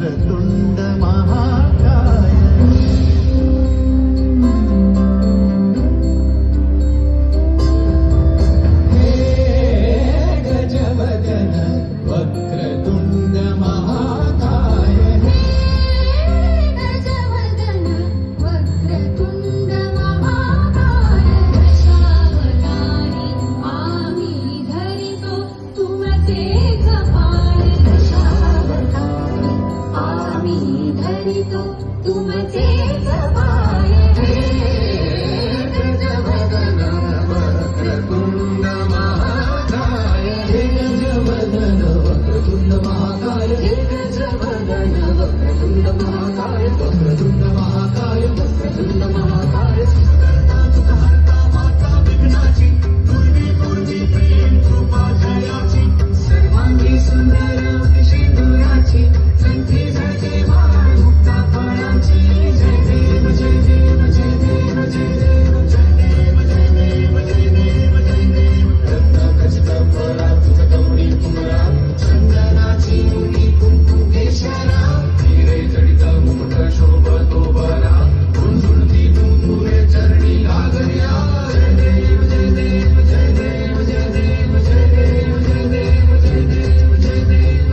वक्रतुंड महाकाय हे गजवदन वक्रतुंड महाकाय गजवदन वक्रतुंड महाकाय दशावतारी आम्ही धरितो तुमचेच पाय दशावतारी आम्ही धरितो तुमचेच पाय हे गजवदन वक्रतुंड महाकाय हे गजवदन वक्रतुंड महाकाय हे गजवदन वक्रतुंड महाकाय वक्रतुंड महाकाय वक्रतुंड महाकाय सुखकर्ता सुखहर्ता माता विघ्नाची दुर्वी पूर्वी प्रेम कृपा जयाची सर्वांगी सुंदर सिंदुराची संधी झळके वाळ मुक्ता फळाची जय देव जय देव जय देव जय देव जय देव जय देव जय देव जय देव रत्न खचित फळा तुझ गौरी कुमरा चंदनाची मुनी कुंकुम केशरा हिरे जडित मुकुट शोभतो बरा गुंजुळती मुंगुरे चरणी लागल्या जय देव जय देव जय देव जय देव जय देव जय देव जय देव जय देव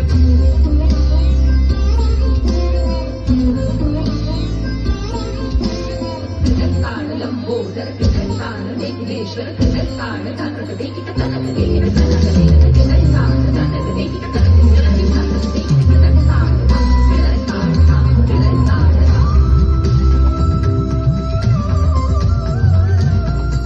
कृतस्थान लंबोदर कृतस्थान विघ्नेश्वर कृतस्थान तारक